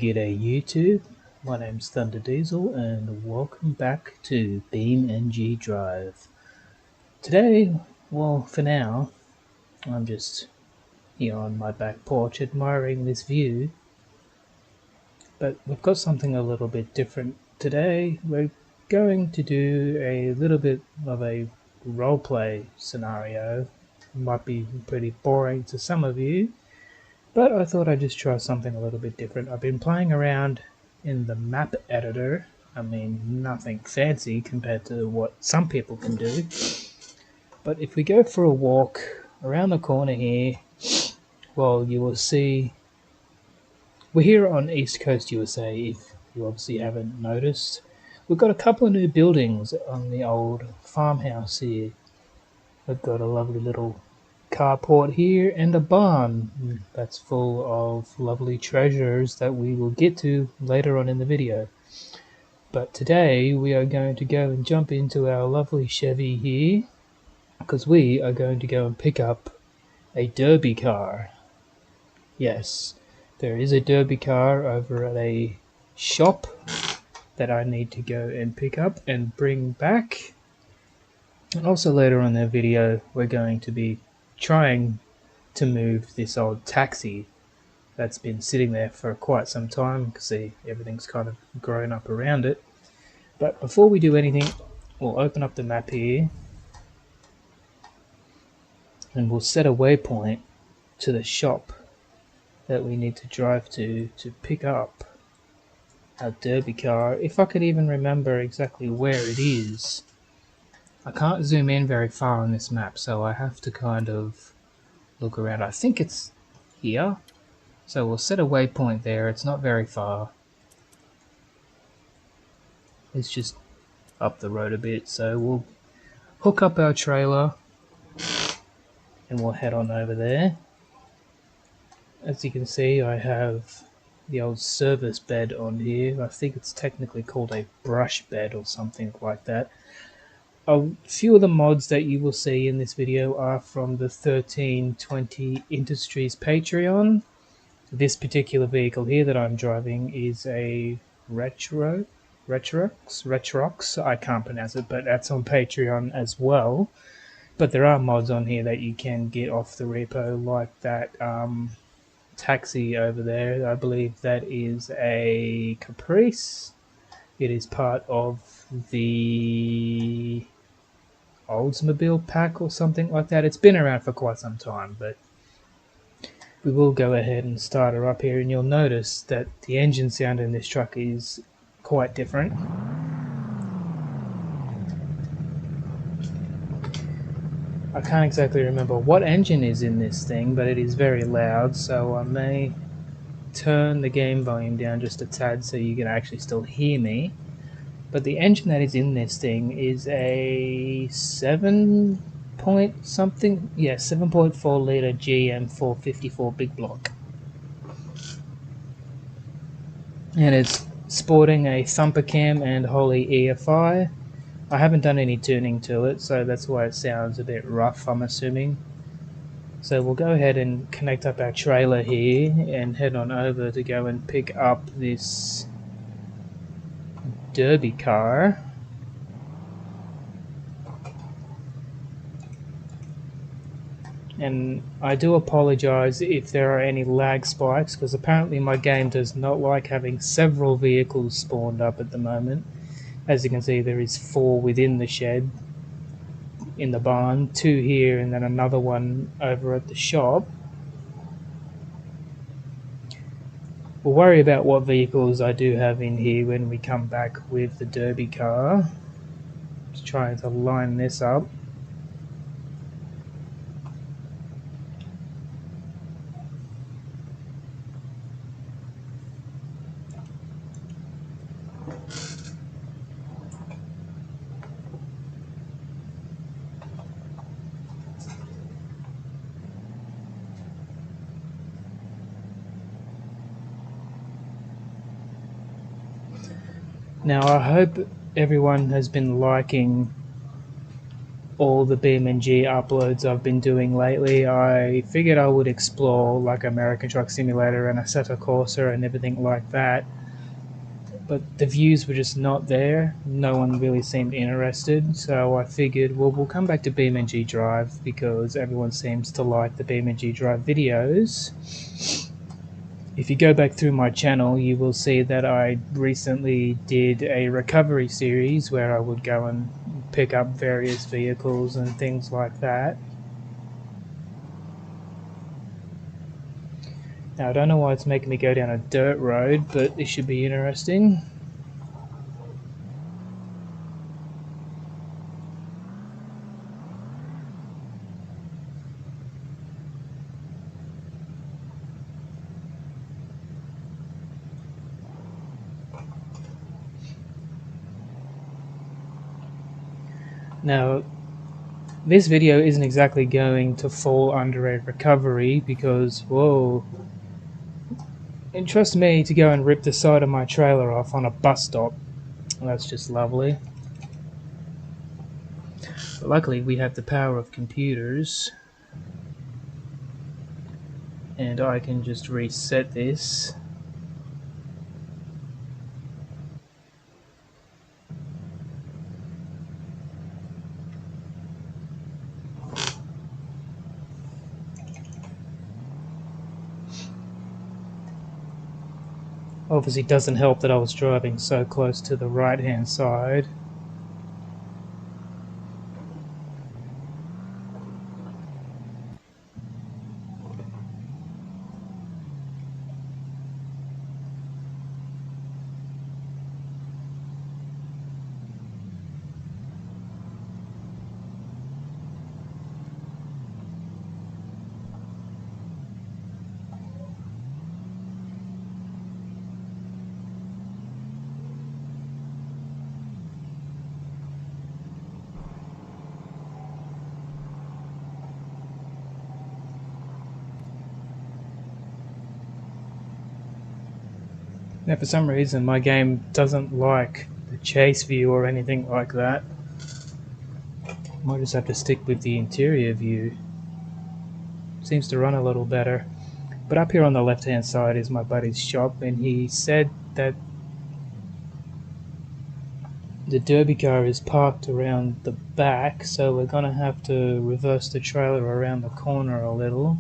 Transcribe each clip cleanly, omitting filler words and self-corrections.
G'day YouTube, my name's ThunderDiesel and welcome back to BeamNG Drive. Today, well for now, I'm just here on my back porch admiring this view, but we've got something a little bit different today. We're going to do a little bit of a roleplay scenario. It might be pretty boring to some of you, but I thought I'd just try something a little bit different. I've been playing around in the map editor. I mean, nothing fancy compared to what some people can do. But if we go for a walk around the corner here, well, you will see we're here on East Coast USA, if you obviously haven't noticed. We've got a couple of new buildings on the old farmhouse here. We've got a lovely little carport here and a barn that's full of lovely treasures that we will get to later on in the video. But today we are going to go and jump into our lovely Chevy here because we are going to go and pick up a derby car. Yes, there is a derby car over at a shop that I need to go and pick up and bring back. And also later on in the video we're going to be trying to move this old taxi that's been sitting there for quite some time. You can see everything's kind of grown up around it. But before we do anything, we'll open up the map here and we'll set a waypoint to the shop that we need to drive to pick up our derby car. If I could even remember exactly where it is. I can't zoom in very far on this map, so I have to kind of look around. I think it's here, so we'll set a waypoint there. It's not very far, it's just up the road a bit, so we'll hook up our trailer and we'll head on over there. As you can see, I have the old service bed on here. I think it's technically called a brush bed or something like that. A few of the mods that you will see in this video are from the 1320 Industries Patreon. This particular vehicle here that I'm driving is a Retrox, I can't pronounce it, but that's on Patreon as well. But there are mods on here that you can get off the repo, like that taxi over there. I believe that is a Caprice. It is part of the Oldsmobile pack or something like that. It's been around for quite some time, but we will go ahead and start her up here, and you'll notice that the engine sound in this truck is quite different. I can't exactly remember what engine is in this thing, but it is very loud, so I may turn the game volume down just a tad so you can actually still hear me. But the engine that is in this thing is a 7.4 litre GM 454 big block. And it's sporting a thumper cam and Holy EFI. I haven't done any tuning to it, so that's why it sounds a bit rough, I'm assuming. So we'll go ahead and connect up our trailer here and head on over to go and pick up this derby car. And I do apologize if there are any lag spikes, because apparently my game does not like having several vehicles spawned up at the moment. As you can see, there is 4 within the shed in the barn, 2 here, and then another one over at the shop. We'll worry about what vehicles I do have in here when we come back with the derby car. Just trying to line this up. Now I hope everyone has been liking all the BeamNG uploads I've been doing lately, I figured I would explore like American Truck Simulator and Assetto Corsa and everything like that. But the views were just not there. No one really seemed interested, so I figured, well, we'll come back to BeamNG Drive because everyone seems to like the BeamNG Drive videos. If you go back through my channel, you will see that I recently did a recovery series where I would go and pick up various vehicles and things like that. Now, I don't know why it's making me go down a dirt road, but this should be interesting. Now, this video isn't exactly going to fall under a recovery because, whoa, and trust me to go and rip the side of my trailer off on a bus stop. That's just lovely. But luckily we have the power of computers and I can just reset this. Obviously it doesn't help that I was driving so close to the right hand side. Now for some reason my game doesn't like the chase view or anything like that. Might just have to stick with the interior view. Seems to run a little better. But up here on the left hand side is my buddy's shop and he said that the derby car is parked around the back, so we're gonna have to reverse the trailer around the corner a little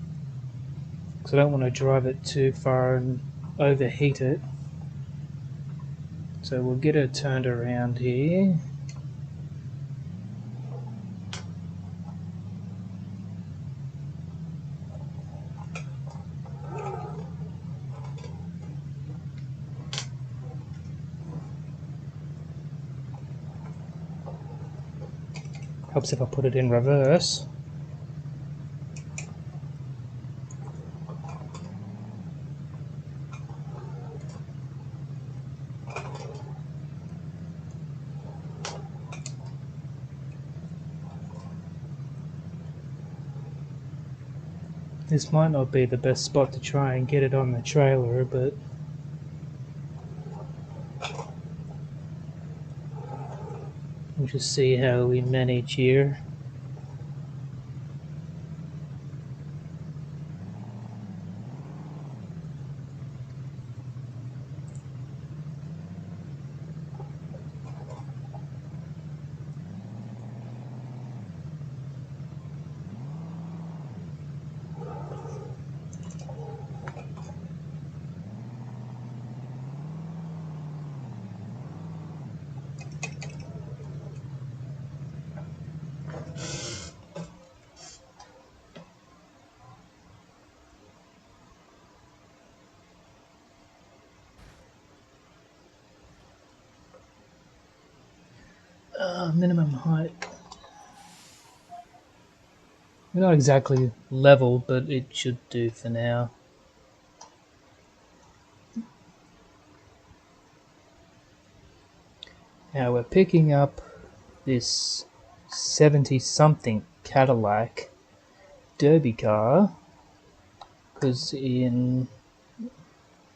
because I don't want to drive it too far and overheat it. So we'll get it turned around here. Helps if I put it in reverse. This might not be the best spot to try and get it on the trailer, but we'll just see how we manage here. Minimum height. We're not exactly level, but it should do for now. Now we're picking up this 70-something Cadillac derby car because in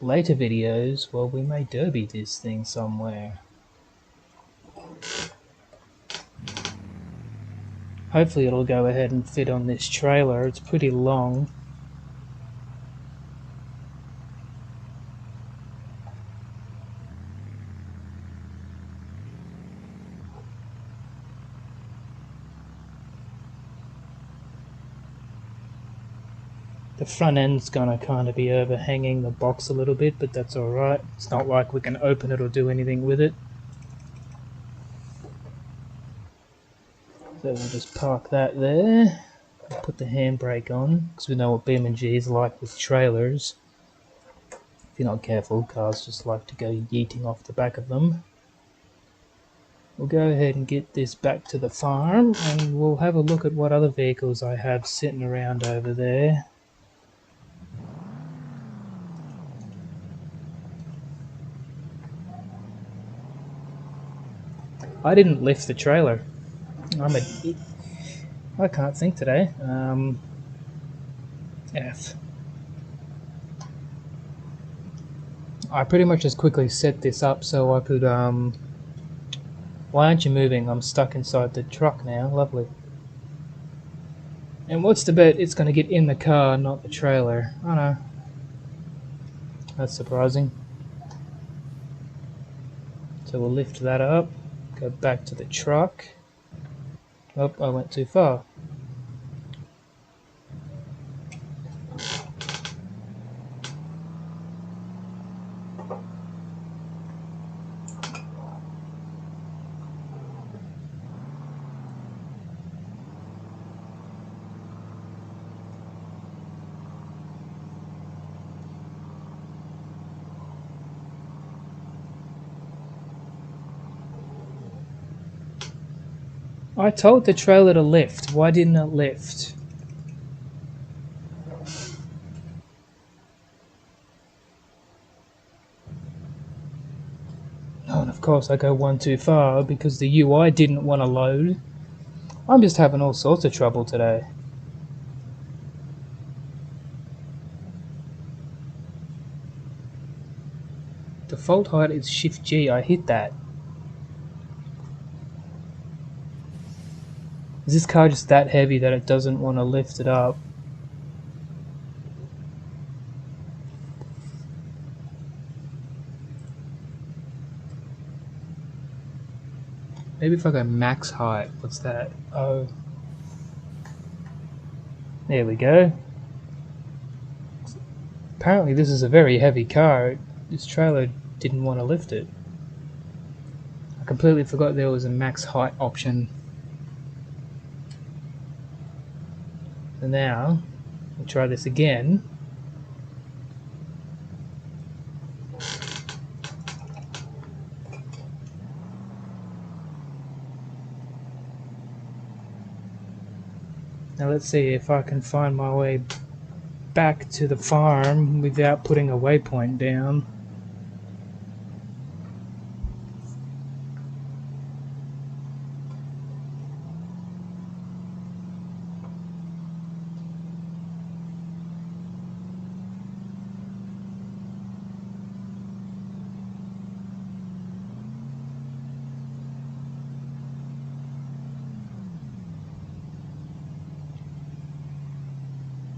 later videos, well, we may derby this thing somewhere. Hopefully it'll go ahead and fit on this trailer. It's pretty long. The front end's gonna kind of be overhanging the box a little bit, but that's alright. It's not like we can open it or do anything with it. So we'll just park that there. Put the handbrake on, because we know what BeamNG is like with trailers. If you're not careful, cars just like to go yeeting off the back of them. We'll go ahead and get this back to the farm, and we'll have a look at what other vehicles I have sitting around over there. I didn't lift the trailer. I can't think today. F. I pretty much just quickly set this up so I could, why aren't you moving? I'm stuck inside the truck now. Lovely. And what's the bet? It's going to get in the car, not the trailer. Oh no. That's surprising. So we'll lift that up, go back to the truck. Oh, I went too far. I told the trailer to lift. Why didn't it lift? Oh, and of course I go one too far because the UI didn't want to load. I'm just having all sorts of trouble today. Default height is Shift G. I hit that. Is this car just that heavy that it doesn't want to lift it up? Maybe if I go max height, what's that? Oh. There we go. Apparently this is a very heavy car. This trailer didn't want to lift it. I completely forgot there was a max height option. And now, we'll try this again. Now let's see if I can find my way back to the farm without putting a waypoint down.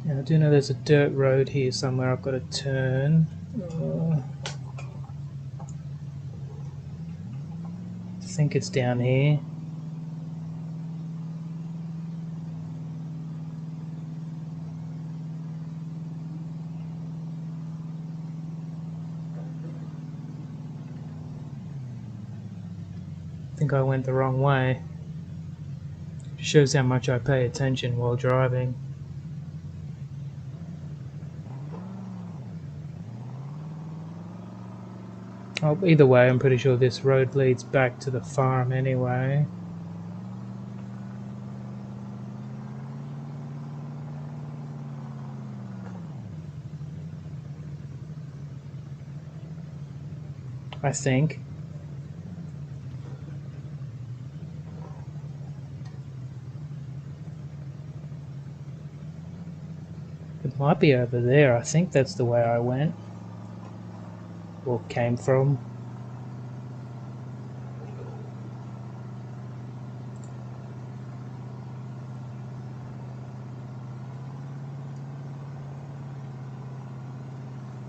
Now I do know there's a dirt road here somewhere I've got to turn. I think it's down here. I think I went the wrong way. It shows how much I pay attention while driving. Oh, either way, I'm pretty sure this road leads back to the farm anyway. I think. It might be over there. I think that's the way I went. Or came from.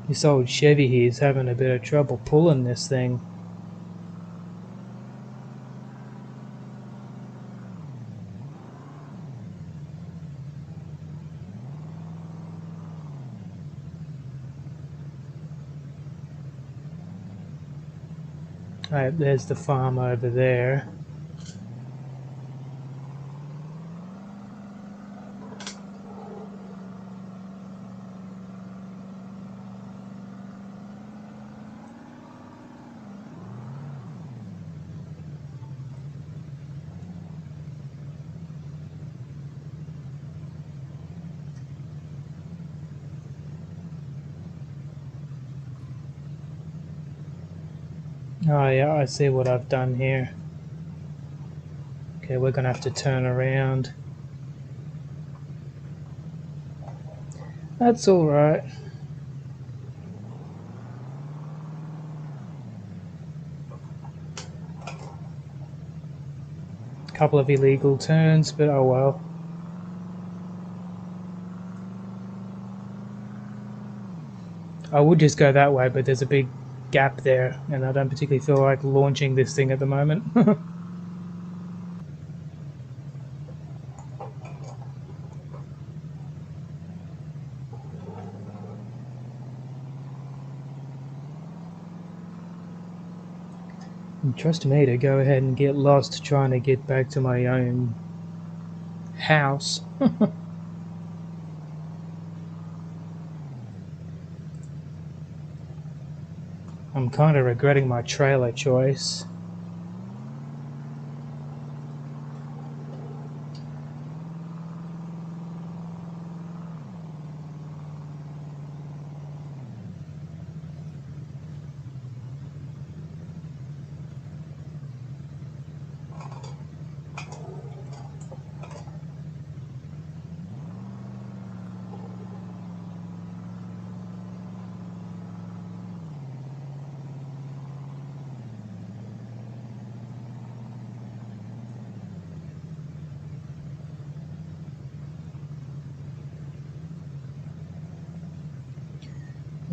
This old Chevy here is having a bit of trouble pulling this thing. Alright, there's the farm over there. Oh yeah, I see what I've done here. Okay, we're gonna have to turn around. That's alright. Couple of illegal turns, but oh well. I would just go that way, but there's a big gap there, and I don't particularly feel like launching this thing at the moment. And trust me to go ahead and get lost trying to get back to my own house. I'm kind of regretting my trailer choice.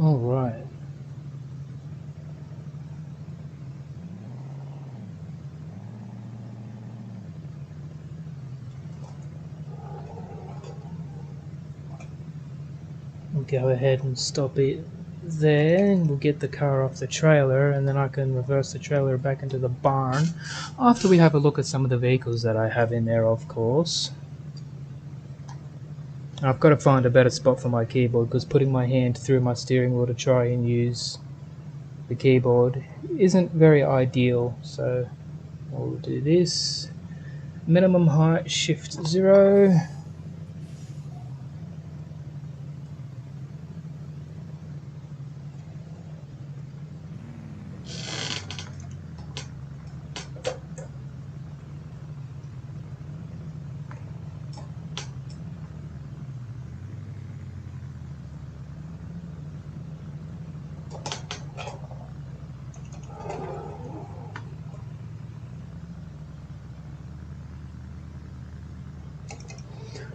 Alright. We'll go ahead and stop it there, and we'll get the car off the trailer, and then I can reverse the trailer back into the barn after we have a look at some of the vehicles that I have in there, of course. I've got to find a better spot for my keyboard, because putting my hand through my steering wheel to try and use the keyboard isn't very ideal, so we'll do this. Minimum height, shift 0.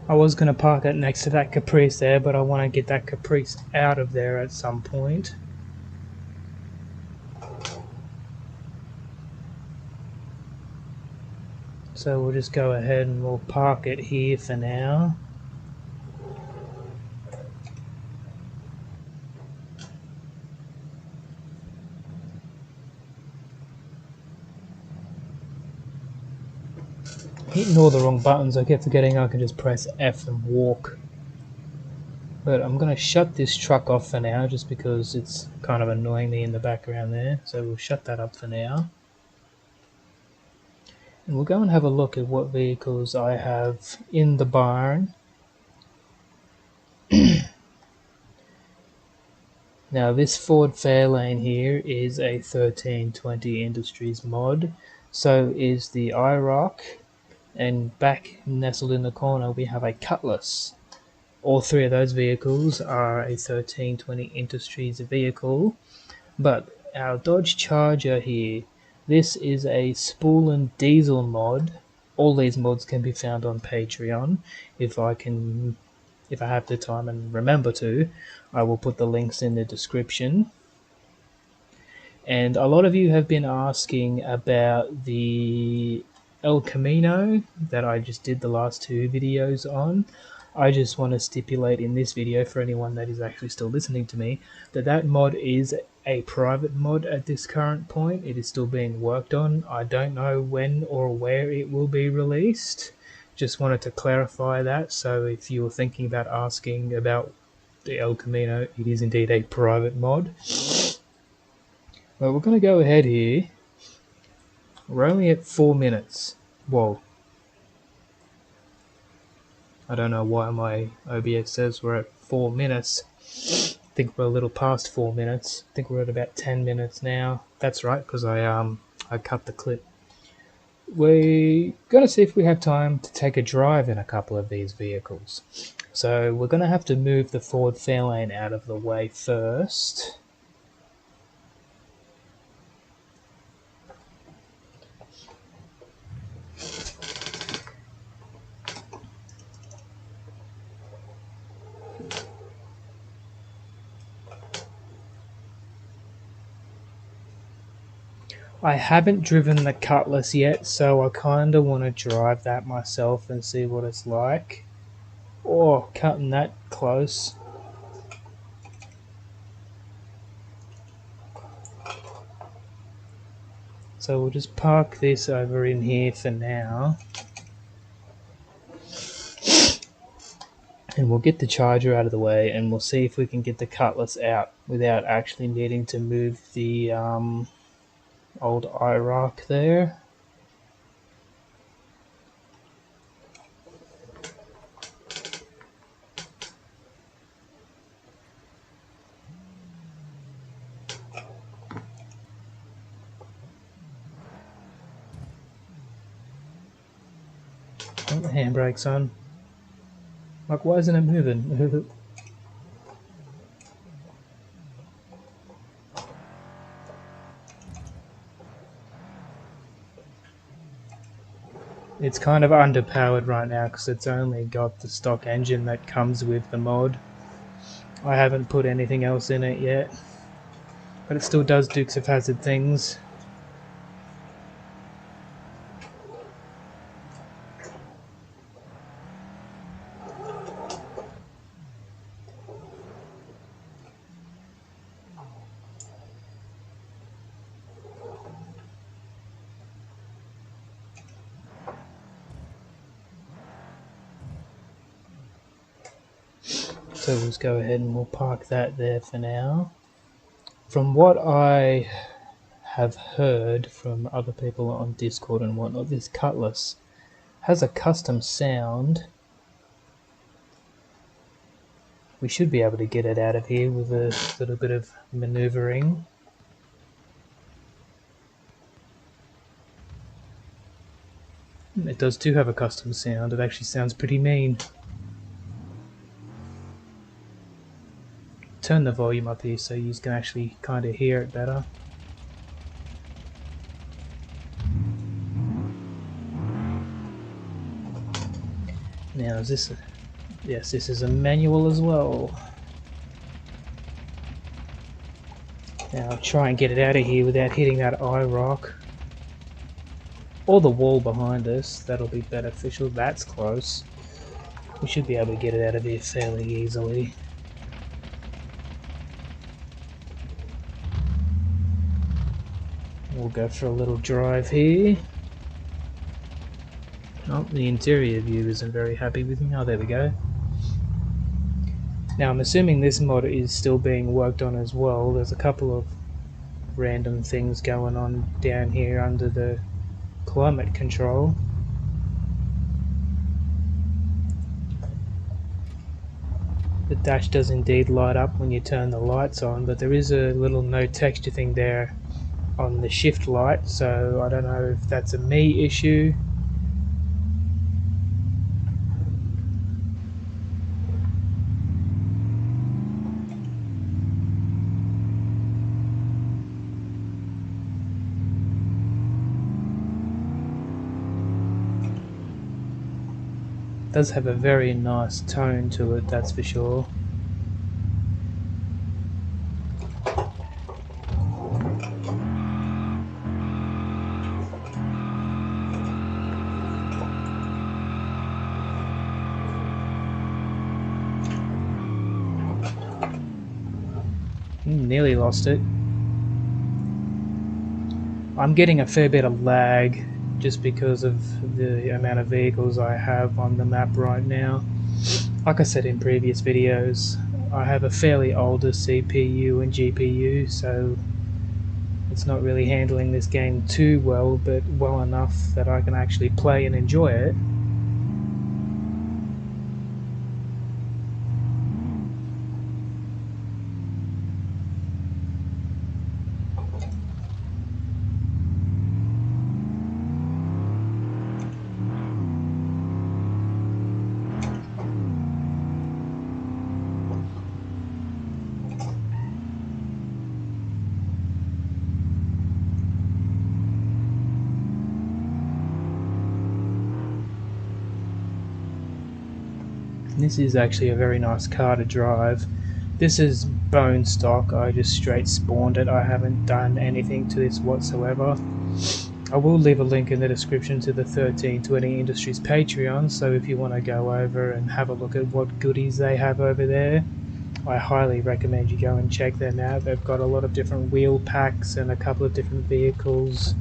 I was going to park it next to that Caprice there, but I want to get that Caprice out of there at some point. So we'll just go ahead and we'll park it here for now. Hitting all the wrong buttons, I kept forgetting I can just press F and walk. But I'm going to shut this truck off for now, just because it's kind of annoying me in the background there. So we'll shut that up for now. And we'll go and have a look at what vehicles I have in the barn. Now this Ford Fairlane here is a 1320 Industries mod. So is the IROC. And back nestled in the corner we have a Cutlass. All three of those vehicles are a 1320 Industries vehicle. But our Dodge Charger here, this is a spool and diesel mod. All these mods can be found on Patreon. If I can if I have the time and remember to, I will put the links in the description. And a lot of you have been asking about the El Camino that I just did the last 2 videos on. I just want to stipulate in this video, for anyone that is actually still listening to me, that that mod is a private mod at this current point. It is still being worked on. I don't know when or where it will be released. Just wanted to clarify that, so if you were thinking about asking about the El Camino, it is indeed a private mod. Well, we're going to go ahead here. We're only at 4 minutes. Whoa. I don't know why my OBS says we're at 4 minutes. I think we're a little past 4 minutes. I think we're at about 10 minutes now. That's right, because I cut the clip. We're going to see if we have time to take a drive in a couple of these vehicles. So we're going to have to move the Ford Fairlane out of the way first. I haven't driven the Cutlass yet, so I kind of want to drive that myself and see what it's like. Oh, cutting that close. So we'll just park this over in here for now. And we'll get the Charger out of the way, and we'll see if we can get the Cutlass out without actually needing to move the old IROC there. Put the handbrakes on. Like, why isn't it moving? It's kind of underpowered right now because it's only got the stock engine that comes with the mod. I haven't put anything else in it yet, but it still does Dukes of Hazzard things. So we'll just go ahead and we'll park that there for now. From what I have heard from other people on Discord and whatnot, this Cutlass has a custom sound. We should be able to get it out of here with a little bit of maneuvering. It does too have a custom sound. It actually sounds pretty mean. Turn the volume up here so you can actually kind of hear it better. Now is this yes, this is a manual as well. Now I'll try and get it out of here without hitting that IROC. Or the wall behind us, that'll be beneficial. That's close. We should be able to get it out of here fairly easily. We'll go for a little drive here. Oh, the interior view isn't very happy with me. Oh, there we go. Now I'm assuming this mod is still being worked on as well. There's a couple of random things going on down here under the climate control. The dash does indeed light up when you turn the lights on, but there is a little no texture thing there on the shift light, so I don't know if that's a me issue. does have a very nice tone to it, that's for sure. Nearly lost it. I'm getting a fair bit of lag just because of the amount of vehicles I have on the map right now. Like I said in previous videos, I have a fairly older CPU and GPU, so it's not really handling this game too well, but well enough that I can actually play and enjoy it. This is actually a very nice car to drive. This is bone stock, I just straight spawned it, I haven't done anything to this whatsoever. I will leave a link in the description to the 1320 Industries Patreon, so if you want to go over and have a look at what goodies they have over there, I highly recommend you go and check them out. They've got a lot of different wheel packs and a couple of different vehicles.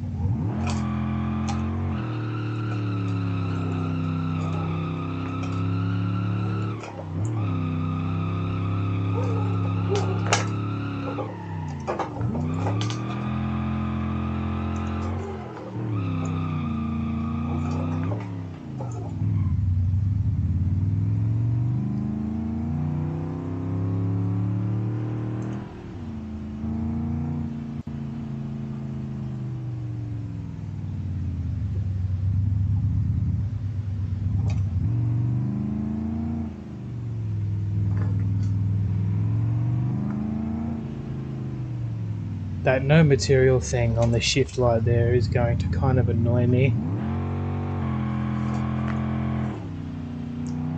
That no material thing on the shift light there is going to kind of annoy me.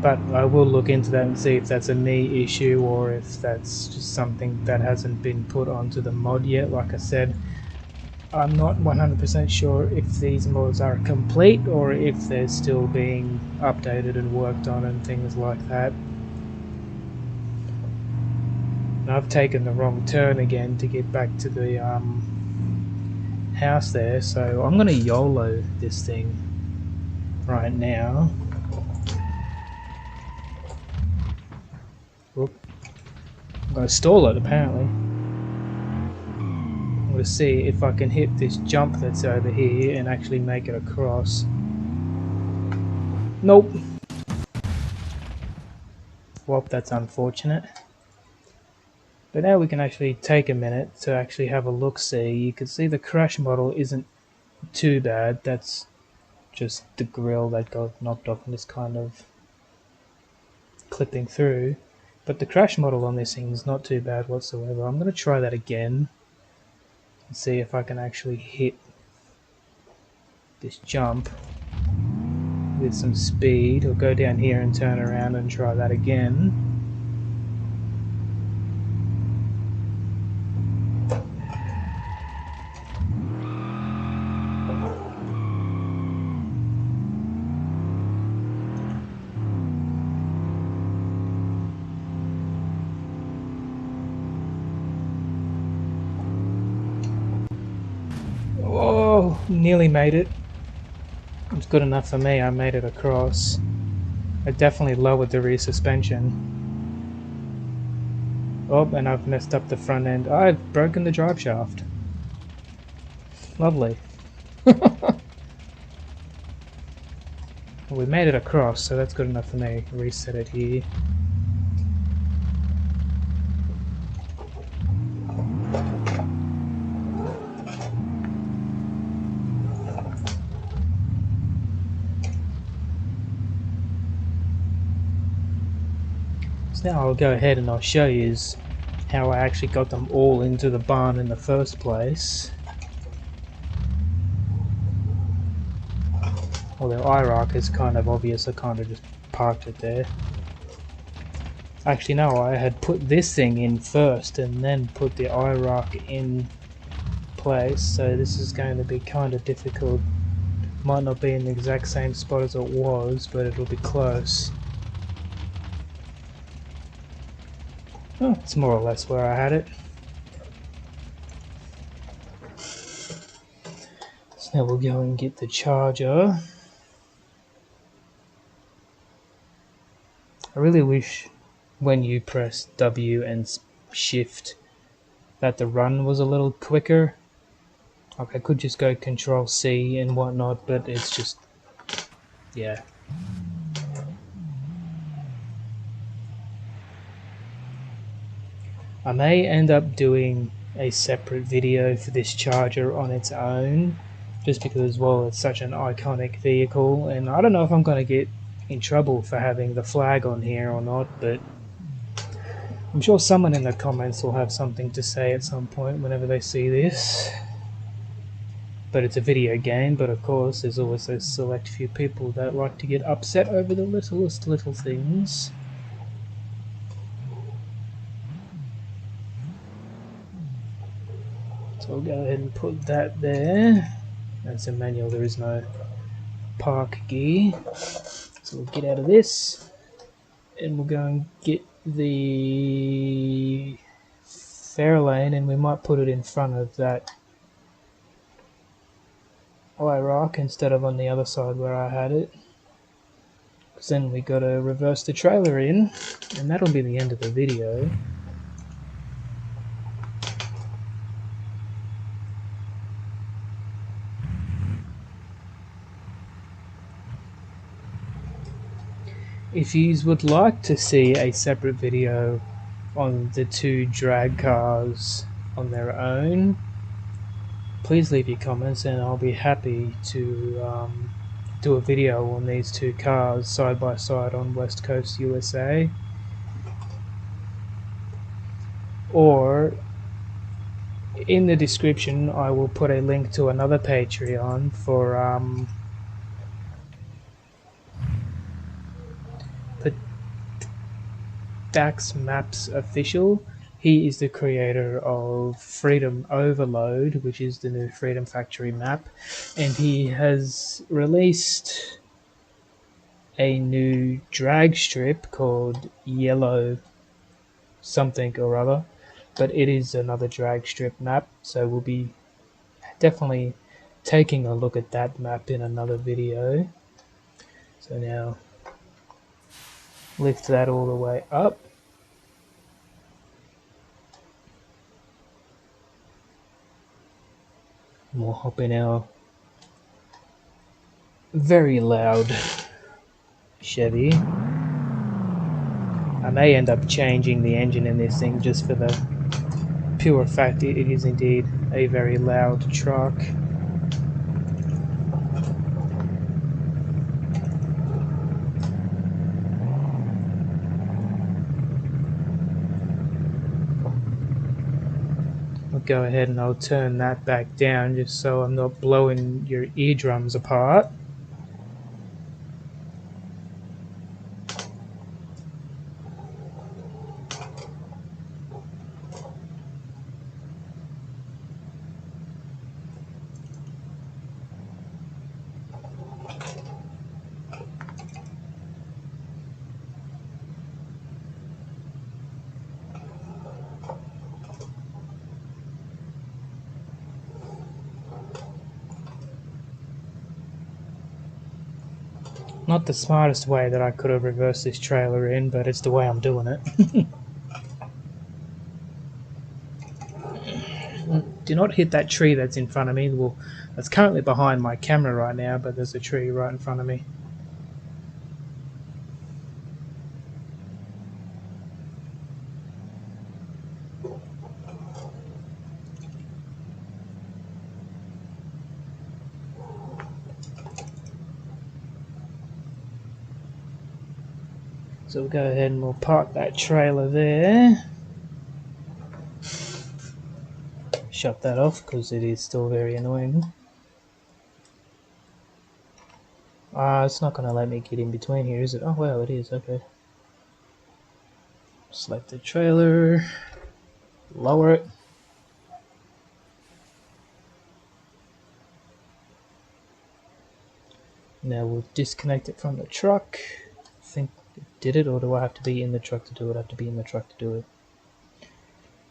But I will look into that and see if that's a me issue or if that's just something that hasn't been put onto the mod yet. Like I said, I'm not 100% sure if these mods are complete or if they're still being updated and worked on and things like that. And I've taken the wrong turn again to get back to the house there, so I'm going to YOLO this thing right now. Oop. I'm going to stall it apparently. I'm going to see if I can hit this jump that's over here and actually make it across. Nope. Well, that's unfortunate. But now we can actually take a minute to actually have a look-see. You can see the crash model isn't too bad. That's just the grill that got knocked off and is kind of clipping through. But the crash model on this thing is not too bad whatsoever. I'm going to try that again and see if I can actually hit this jump with some speed. I'll go down here and turn around and try that again. Oh, nearly made it. It's good enough for me, I made it across. I definitely lowered the rear suspension. Oh, and I've messed up the front end. I've broken the drive shaft. Lovely. We made it across, so that's good enough for me. Reset it here. So now I'll go ahead and I'll show you how I actually got them all into the barn in the first place. Although IROC is kind of obvious, I kind of just parked it there. Actually no, I had put this thing in first and then put the IROC in place, so this is going to be kind of difficult. Might not be in the exact same spot as it was, but it'll be close. Oh, it's more or less where I had it. So now we'll go and get the charger. I really wish when you press W and shift that the run was a little quicker. Like I could just go Control C and whatnot, but it's just, yeah. I may end up doing a separate video for this charger on its own, just because, well, it's such an iconic vehicle, and I don't know if I'm going to get in trouble for having the flag on here or not, but I'm sure someone in the comments will have something to say at some point whenever they see this. But it's a video game, but of course there's always those select few people that like to get upset over the littlest little things. So I'll go ahead and put that there. That's a manual, there is no park gear. So we'll get out of this and we'll go and get the fair lane, and we might put it in front of that IROC instead of on the other side where I had it. Because then we got to reverse the trailer in, and that'll be the end of the video. If you would like to see a separate video on the two drag cars on their own, please leave your comments and I'll be happy to do a video on these two cars side by side on West Coast USA. Or in the description I will put a link to another Patreon for Dax Maps Official. He is the creator of Freedom Overload, which is the new Freedom Factory map, and he has released a new drag strip called Yellow something or other, but it is another drag strip map, so we'll be definitely taking a look at that map in another video. So now lift that all the way up. And we'll hop in our very loud Chevy. I may end up changing the engine in this thing just for the pure fact it is indeed a very loud truck. I'll go ahead and I'll turn that back down just so I'm not blowing your eardrums apart. Not the smartest way that I could have reversed this trailer in, but it's the way I'm doing it. Do not hit that tree that's in front of me. Well, that's currently behind my camera right now, but there's a tree right in front of me. So we'll go ahead and we'll park that trailer there. Shut that off because it is still very annoying. It's not going to let me get in between here, is it? Oh, well, it is. Okay. Select the trailer. Lower it. Now we'll disconnect it from the truck. I think it did it, or do I have to be in the truck to do it? I have to be in the truck to do it.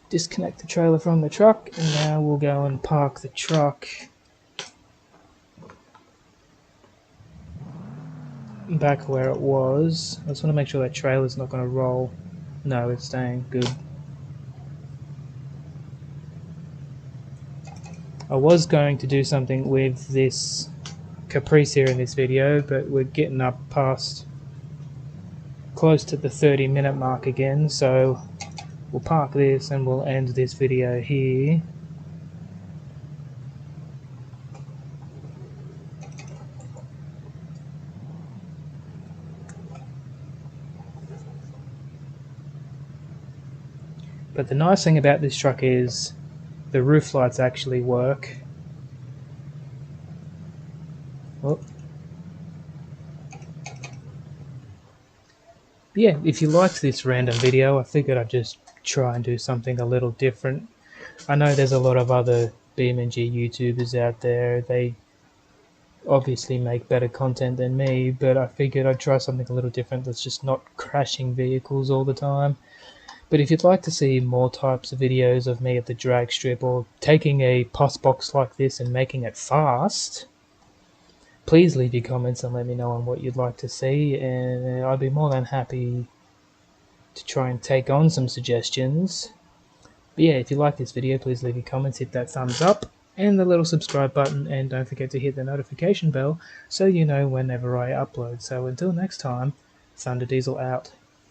Disconnect the trailer from the truck, and now we'll go and park the truck back where it was. I just want to make sure that trailer's not going to roll. No, it's staying. Good. I was going to do something with this Caprice here in this video, but we're getting up past close to the 30-minute mark again, so we'll park this and we'll end this video here. But the nice thing about this truck is the roof lights actually work. Well, yeah, if you liked this random video, I figured I'd just try and do something a little different. I know there's a lot of other BeamNG YouTubers out there. They obviously make better content than me, but I figured I'd try something a little different that's just not crashing vehicles all the time. But if you'd like to see more types of videos of me at the drag strip or taking a pus box like this and making it fast, please leave your comments and let me know on what you'd like to see, and I'd be more than happy to try and take on some suggestions. But yeah, if you like this video, please leave your comments, hit that thumbs up and the little subscribe button, and don't forget to hit the notification bell so you know whenever I upload. So until next time, ThunderDiesel out.